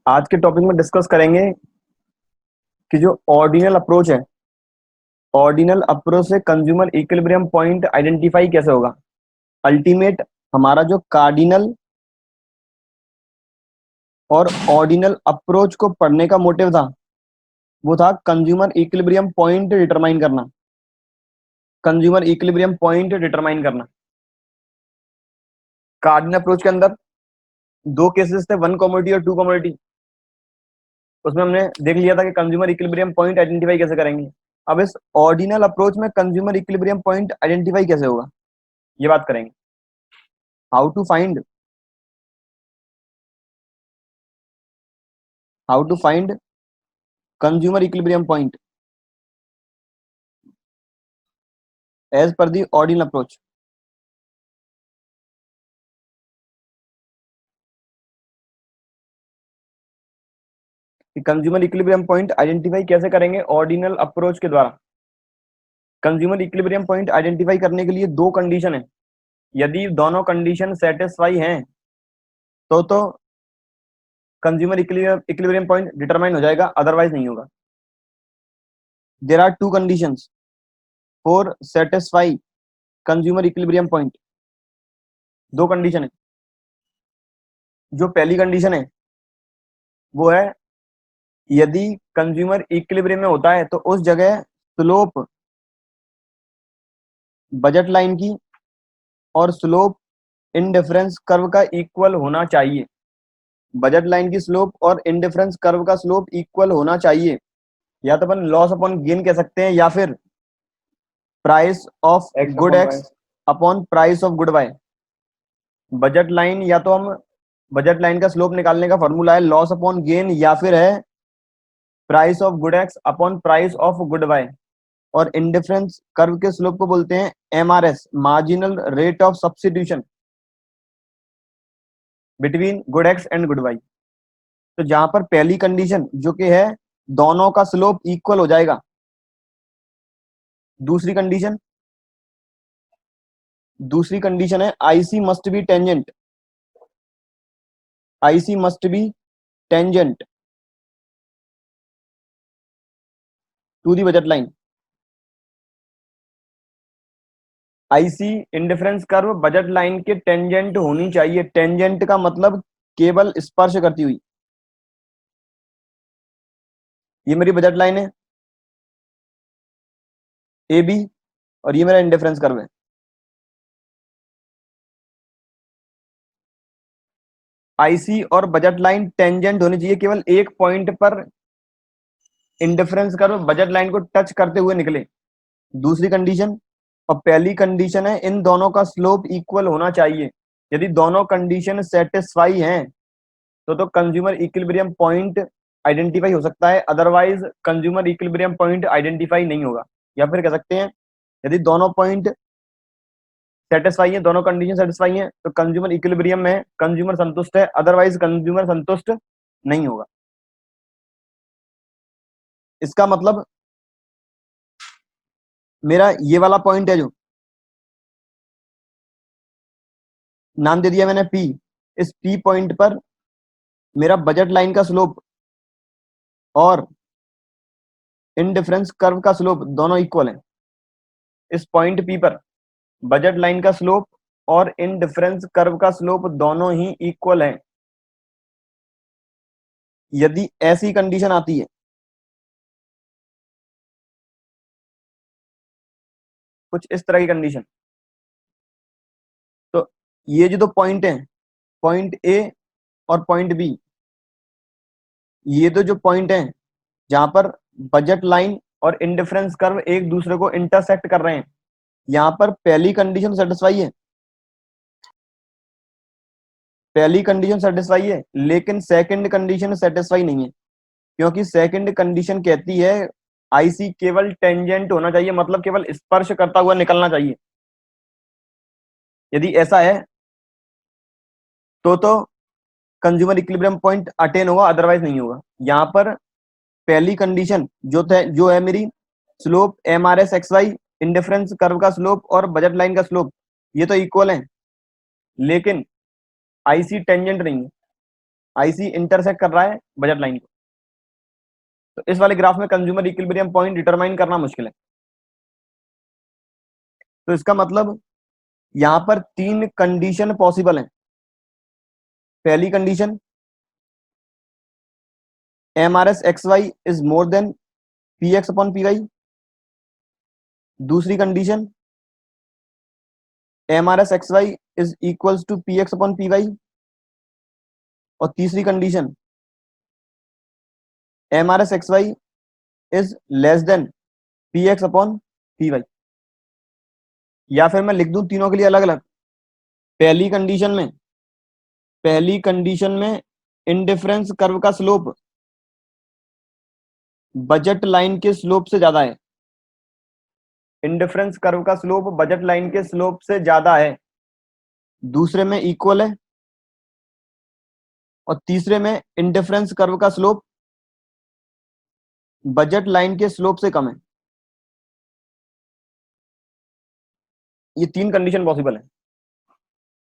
आज के टॉपिक में डिस्कस करेंगे कि जो ऑर्डिनल अप्रोच है, ऑर्डिनल अप्रोच से कंज्यूमर इक्विलिब्रियम पॉइंट आइडेंटिफाई कैसे होगा। अल्टीमेट हमारा जो कार्डिनल और ऑर्डिनल अप्रोच को पढ़ने का मोटिव था वो था कंज्यूमर इक्विलिब्रियम पॉइंट डिटरमाइन करना। कंज्यूमर इक्विलिब्रियम पॉइंट डिटरमाइन करना कार्डिनल अप्रोच के अंदर दो केसेस थे, वन कमोडिटी और टू कमोडिटी। उसमें हमने देख लिया था कि कंज्यूमर इक्विलिब्रियम पॉइंट आइडेंटिफाई कैसे करेंगे। अब इस ऑर्डिनल अप्रोच में कंज्यूमर इक्विलिब्रियम पॉइंट आइडेंटिफाई कैसे होगा ये बात करेंगे। How to find how to find consumer equilibrium point as per the ordinal approach. Consumer equilibrium point identify कैसे करेंगे ऑर्डिनल अप्रोच के द्वारा। कंज्यूमर इक्विलिब्रियम पॉइंट आइडेंटिफाई करने के लिए दो कंडीशन है। यदि दोनों कंडीशन सेटिस्फाई हैं तो कंज्यूमर इक्विलिब्रियम पॉइंट डिटरमाइन हो जाएगा, अदरवाइज नहीं होगा। There are two conditions for satisfy consumer equilibrium point. दो कंडीशन है। जो पहली कंडीशन है वो है यदि कंज्यूमर इक्विलिब्रियम में होता है तो उस जगह स्लोप बजट लाइन की और स्लोप इंडिफरेंस कर्व का इक्वल होना चाहिए। बजट लाइन की स्लोप और इंडिफरेंस कर्व का स्लोप इक्वल होना चाहिए। या तो अपन लॉस अपॉन गेन कह सकते हैं या फिर price of X good upon Y. X upon price of good Y. Budget line या तो हम बजट लाइन का स्लोप निकालने का फॉर्मूला है लॉस अपॉन गेन या फिर है price of good X upon price of good Y. और इंडिफरेंस कर्व के स्लोप को बोलते हैं MRS, marginal rate of substitution between good X and good Y. तो जहां पर पहली कंडीशन जो कि है दोनों का स्लोप इक्वल हो जाएगा। दूसरी कंडीशन है IC must be tangent. IC must be tangent to the budget line. IC indifference curve budget line के टेंजेंट होनी चाहिए। टेंजेंट का मतलब केवल स्पर्श करती हुई। ये मेरी बजट लाइन है ए बी और ये मेरा इंडिफरेंस कर्व है। आईसी और बजट लाइन टेंजेंट होनी चाहिए, केवल एक पॉइंट पर इंडिफरेंस कर्व बजट लाइन को टच करते हुए निकले। दूसरी कंडीशन और पहली कंडीशन है इन दोनों का स्लोप इक्वल होना चाहिए। यदि दोनों कंडीशन सेटिस्फाई हैं तो कंज्यूमर इक्विलिब्रियम पॉइंट आइडेंटिफाई हो सकता है, otherwise consumer equilibrium point identify नहीं होगा। या फिर कह सकते हैं यदि दोनों पॉइंट सेटिस्फाई है, दोनों कंडीशन सेटिस्फाई है तो कंज्यूमर इक्विलिब्रियम में कंज्यूमर संतुष्ट है, अदरवाइज कंज्यूमर संतुष्ट नहीं होगा। इसका मतलब मेरा ये वाला पॉइंट है जो नाम दे दिया मैंने पी। इस पी पॉइंट पर मेरा बजट लाइन का स्लोप और इंडिफरेंस कर्व का स्लोप दोनों इक्वल है। इस पॉइंट पी पर बजट लाइन का स्लोप और इंडिफरेंस कर्व का स्लोप दोनों ही इक्वल है। यदि ऐसी कंडीशन आती है, कुछ इस तरह की कंडीशन, तो ये जो दो पॉइंट है, पॉइंट ए और पॉइंट बी, ये तो जो पॉइंट है जहां पर बजट लाइन और इंडिफरेंस कर्व एक दूसरे को इंटरसेक्ट कर रहे हैं, यहां पर पहली कंडीशन सेटिस्फाई है। पहली कंडीशन सेटिस्फाई है लेकिन सेकंड कंडीशन सेटिस्फाई नहीं है, क्योंकि सेकंड कंडीशन कहती है आईसी केवल टेंजेंट होना चाहिए, मतलब केवल स्पर्श करता हुआ निकलना चाहिए। यदि ऐसा है तो कंज्यूमर इक्विलिब्रियम पॉइंट अटेन होगा, अदरवाइज नहीं होगा। यहां पर पहली कंडीशन जो है मेरी slope M R S X Y, indifference curve का स्लोप और बजट लाइन का स्लोप, ये तो इक्वल है लेकिन आईसी टेंजेंट नहीं है। आईसी इंटरसेक्ट कर रहा है बजट लाइन को। तो इस वाले ग्राफ में कंज्यूमर इक्विलिब्रियम पॉइंट डिटरमाइन करना मुश्किल है। तो इसका मतलब यहां पर तीन कंडीशन पॉसिबल है। पहली condition, M R S X Y is more than P X upon P Y. दूसरी condition, M R S X Y is equals to P X upon P Y. और तीसरी condition, M R S X Y is less than P X upon P Y. या फिर मैं लिख दूं तीनों के लिए अलग अलग। पहली कंडीशन में इंडिफरेंस कर्व का स्लोप बजट लाइन के स्लोप से ज्यादा है। इंडिफरेंस कर्व का स्लोप बजट लाइन के स्लोप से ज्यादा है। दूसरे में इक्वल है। और तीसरे में इंडिफरेंस कर्व का स्लोप बजट लाइन के स्लोप से कम है। ये तीन कंडीशन पॉसिबल है।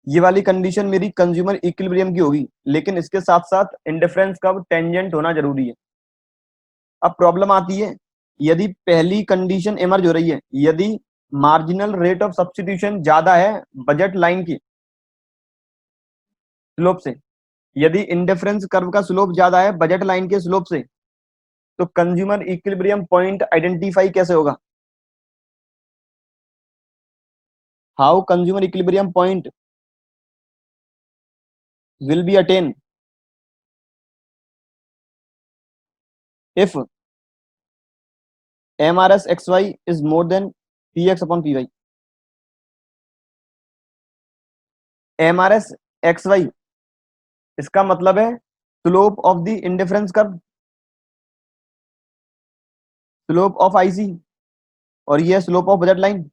ये वाली कंडीशन मेरी कंज्यूमर इक्विलिब्रियम की होगी, लेकिन इसके साथ साथ इंडिफरेंस कर्व टेंजेंट होना जरूरी है। अब प्रॉब्लम आती है, यदि पहली कंडीशन इमर्ज हो रही है, यदि मार्जिनल रेट ऑफ सब्स्टिट्यूशन ज्यादा है बजट लाइन की स्लोप से, यदि इंडिफरेंस कर्व का स्लोप ज्यादा है बजट लाइन के स्लोप से, तो कंज्यूमर इक्विलिब्रियम पॉइंट आइडेंटिफाई कैसे होगा? How consumer equilibrium point will be attained if MRS XY is more than PX upon PY। MRS XY इसका मतलब है slope of the indifference curve, slope of IC, और ये slope of budget line.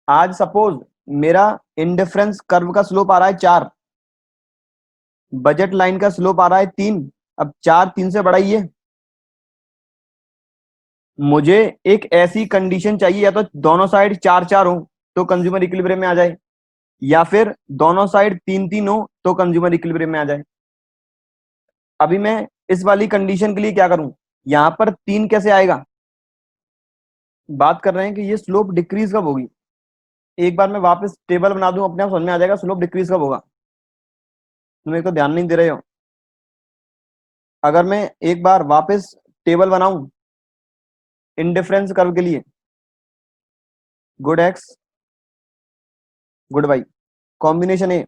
आज suppose मेरा indifference curve का slope आ रहा है 4, बजट लाइन का स्लोप आ रहा है 3। अब 4 3 से बड़ा ही है। मुझे एक ऐसी कंडीशन चाहिए, या तो दोनों साइड 4 4 हो तो कंज्यूमर इक्विलिब्रियम में आ जाए, या फिर दोनों साइड 3 3 हो तो कंज्यूमर इक्विलिब्रियम में आ जाए। अभी मैं इस वाली कंडीशन के लिए क्या करूं? यहां पर 3 कैसे आएगा? बात कर रहे हैं कि ये स्लोप डिक्रीज कब होगी। एक बार मैं वापस टेबल बना दूं, अपने आप समझ में आ जाएगा स्लोप डिक्रीज कब होगा। तुम एक तो ध्यान नहीं दे रहे हो। अगर मैं एक बार वापस टेबल बनाऊं इंडिफरेंस कर्व के लिए, good X good Y, combination A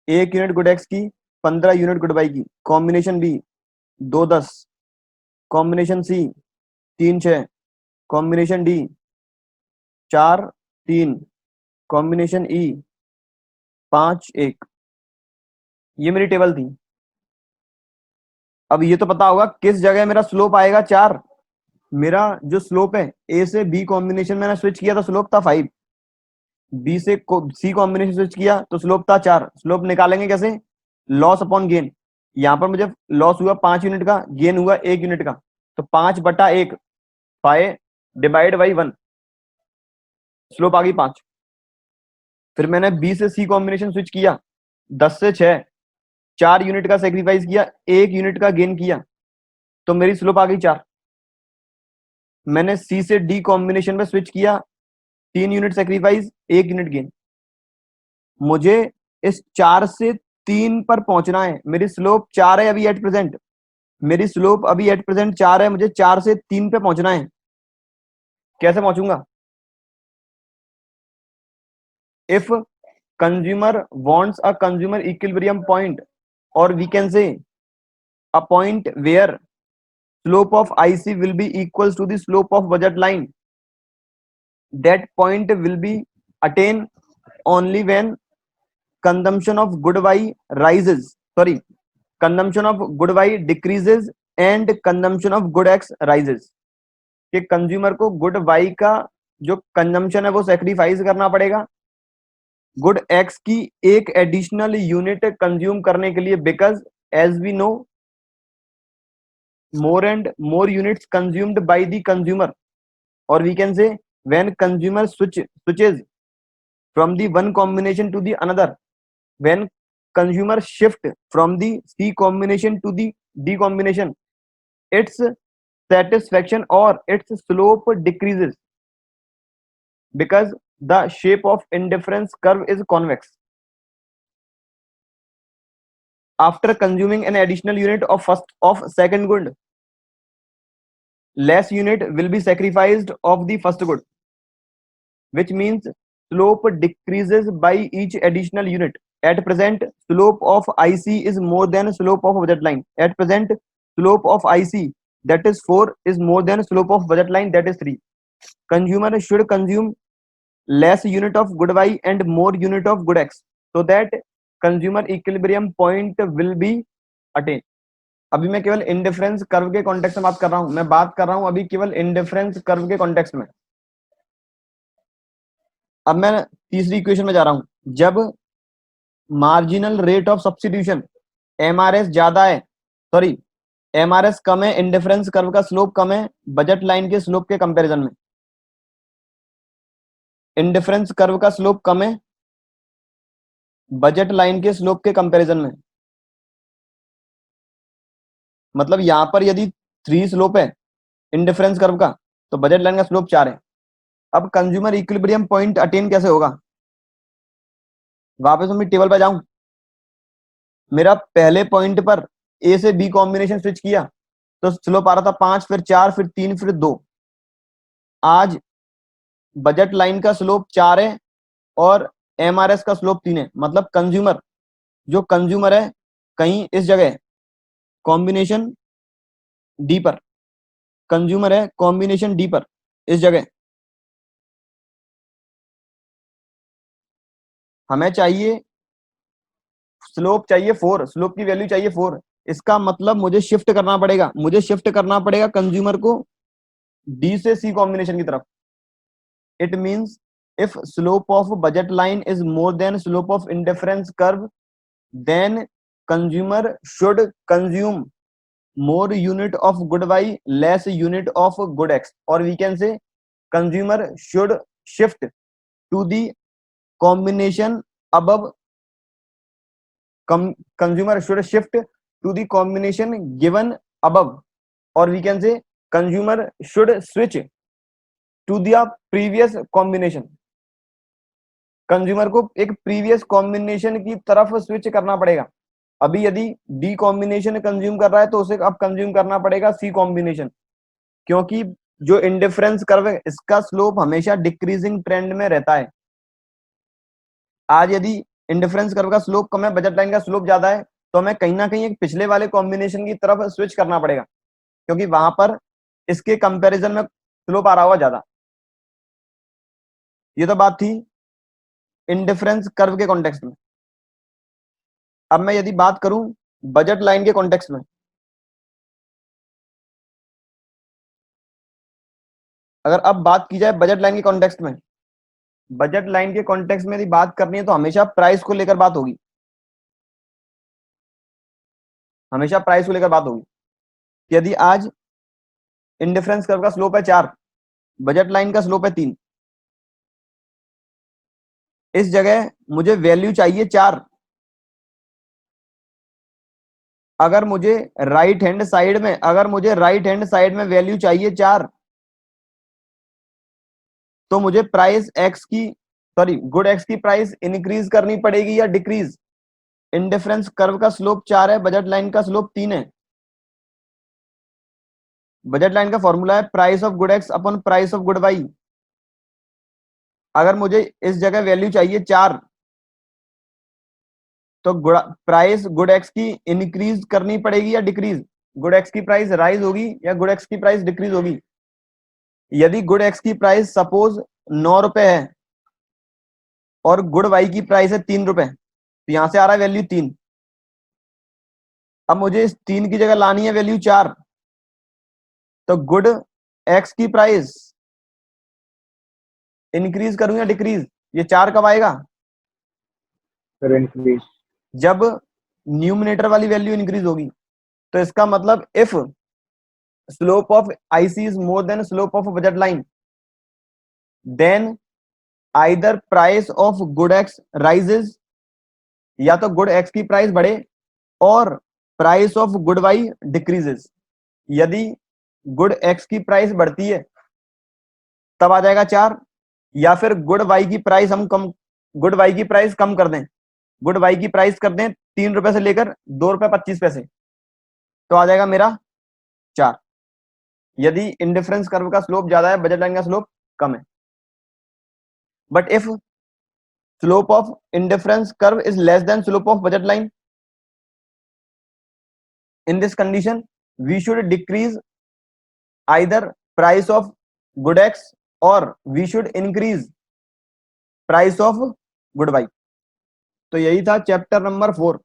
1 unit good X की 15 यूनिट गुड वाई की, combination B 2 10, combination C 3 6, combination D 4 3, combination E 5 1। ये मेरी टेबल थी। अब ये तो पता होगा किस जगह मेरा स्लोप आएगा 4। मेरा जो स्लोप है, ए से बी कॉम्बिनेशन मैंने स्विच किया तो स्लोप था 5, बी से सी कॉम्बिनेशन स्विच किया तो स्लोप था 4। स्लोप निकालेंगे कैसे? Loss upon gain. यहां पर मुझे लॉस हुआ 5 यूनिट का, गेन हुआ 1 यूनिट का, तो 5/1 5 डिवाइड बाई 1, स्लोप आ गई 5। फिर मैंने बी से सी कॉम्बिनेशन स्विच किया, 10 से 6, 4 यूनिट का सेक्रीफाइस किया, 1 यूनिट का गेन किया, तो मेरी स्लोप आ गई 4। मैंने सी से डी कॉम्बिनेशन में स्विच किया, 3 यूनिट सेक्रीफाइस, 1 यूनिट गेन। मुझे इस 4 से 3 पर पहुंचना है। मेरी स्लोप 4 है अभी एट प्रेजेंट, मेरी स्लोप अभी एट प्रेजेंट 4 है, मुझे 4 से 3 पे पहुंचना है। कैसे पहुंचूंगा? If consumer wants a consumer equilibrium point, और we can say a point where slope of IC will be equals to the slope of budget line. That point will be attained only when consumption of good Y rises. Sorry, consumption of good Y decreases and consumption of good X rises. कि consumer को good Y का जो consumption है वो sacrifice करना पड़ेगा good X की एक एडिशनल यूनिट कंज्यूम करने के लिए, because as we know more and more units consumed by the consumer, or we can say when consumer switches from the one combination to the another. When consumer shift from the C combination to the D combination, its satisfaction or its slope decreases because the shape of indifference curve is convex. After consuming an additional unit of second good, less unit will be sacrificed of the first good, which means slope decreases by each additional unit. At present, slope of IC is more than slope of budget line. At present, slope of IC, that is 4, is more than slope of budget line, that is 3. Consumer should consume less unit of good Y and more unit of good X, so that consumer equilibrium point will be attained. अभी मैं केवल indifference curve के context में बात कर रहा हूं, मैं बात कर रहा हूं अभी केवल इंडिफरेंस कर्व के कॉन्टेक्स्ट में. अब मैं तीसरी इक्वेशन में जा रहा हूं. जब marginal rate of substitution MRS ज्यादा है, सॉरी एमआरएस कम है, इंडिफरेंस कर्व का स्लोप कम है बजट लाइन के स्लोप के कंपैरिजन में. इंडिफरेंस कर्व का स्लोप कम है बजट लाइन के स्लोप के कंपैरिजन में. मतलब यहां पर यदि 3 स्लोप है इंडिफरेंस कर्व का, तो बजट लाइन का स्लोप 4 है. अब कंज्यूमर इक्विलिब्रियम पॉइंट अटेन कैसे होगा? वापस मैं टेबल पर जाऊं. मेरा पहले पॉइंट पर ए से बी कॉम्बिनेशन स्विच किया तो स्लोप आ रहा था 5, फिर 4, फिर 3, फिर 2. आज बजट लाइन का स्लोप 4 है और एमआरएस का स्लोप 3 है. मतलब कंज्यूमर है कहीं इस जगह कॉम्बिनेशन डी पर, कंज्यूमर है कॉम्बिनेशन डी पर इस जगह. हमें चाहिए स्लोप चाहिए 4, स्लोप की वैल्यू चाहिए 4. इसका मतलब मुझे शिफ्ट करना पड़ेगा कंज्यूमर को डी से सी कॉम्बिनेशन की तरफ. It means if slope of budget line is more than slope of indifference curve, then consumer should consume more unit of good Y, less unit of good X, or we can say consumer should shift to the combination above. Consumer should shift to the combination given above, or we can say consumer should switch to the previous combination. Consumer को एक previous combination की तरफ switch करना पड़ेगा. अभी यदि D combination consume कर रहा है तो उसे अब कंज्यूम करना पड़ेगा सी कॉम्बिनेशन, क्योंकि जो इंडिफरेंस कर्व है इसका स्लोप हमेशा डिक्रीजिंग ट्रेंड में रहता है. आज यदि इंडिफरेंस कर्व का स्लोप कम है, बजट लाइन का स्लोप ज्यादा है, तो हमें कहीं ना कहीं एक पिछले वाले कॉम्बिनेशन की तरफ स्विच करना पड़ेगा, क्योंकि वहां पर इसके कंपैरिजन में स्लोप आ रहा होगा ज्यादा. ये तो बात थी इंडिफरेंस कर्व के कॉन्टेक्स्ट में. अब मैं यदि बात करूं बजट लाइन के कॉन्टेक्स्ट में, अगर अब बात की जाए बजट लाइन के कॉन्टेक्स्ट में, बजट लाइन के कॉन्टेक्स्ट में यदि बात करनी है तो हमेशा प्राइस को लेकर बात होगी. यदि आज इंडिफरेंस कर्व का स्लोप है 4, बजट लाइन का स्लोप है 3, इस जगह मुझे वैल्यू चाहिए 4. अगर मुझे राइट हैंड साइड में वैल्यू चाहिए 4, तो मुझे गुड एक्स की प्राइस इंक्रीज करनी पड़ेगी या डिक्रीज. इंडिफरेंस कर्व का स्लोप 4 है, बजट लाइन का स्लोप 3 है. बजट लाइन का फॉर्मूला है price of good X upon price of good Y. अगर मुझे इस जगह वैल्यू चाहिए 4, तो प्राइस गुड एक्स की इंक्रीज करनी पड़ेगी या डिक्रीज. गुड एक्स की प्राइस राइज होगी या गुड एक्स की प्राइस डिक्रीज होगी. यदि गुड एक्स की प्राइस सपोज 9 रुपए है और गुड वाई की प्राइस है 3 रुपए, तो यहां से आ रहा है वैल्यू 3. अब मुझे इस 3 की जगह लानी है वैल्यू 4, तो गुड एक्स की प्राइस इंक्रीज करूं या डिक्रीज. ये 4 कब आएगा? इंक्रीज. जब न्यूमिनेटर वाली वैल्यू इंक्रीज होगी. तो इसका मतलब if slope of IC is more than slope of budget line, then either price of good X rises, या तो गुड एक्स की प्राइस बढ़े, और price of good Y decreases. यदि गुड एक्स की प्राइस बढ़ती है तब आ जाएगा 4, या फिर गुड वाई की प्राइस हम कम, गुड वाई की प्राइस कम कर दें, गुड वाई की प्राइस कर दें 3 रुपए से लेकर 2 रुपए 25 पैसे, तो आ जाएगा मेरा 4। यदि इंडिफरेंस कर्व का स्लोप ज्यादा है, बजट लाइन का स्लोप कम है। But if slope of indifference curve is less then slope of budget line, in this condition we should decrease either price of good x or we should increase price of good y। तो यही था chapter number 4।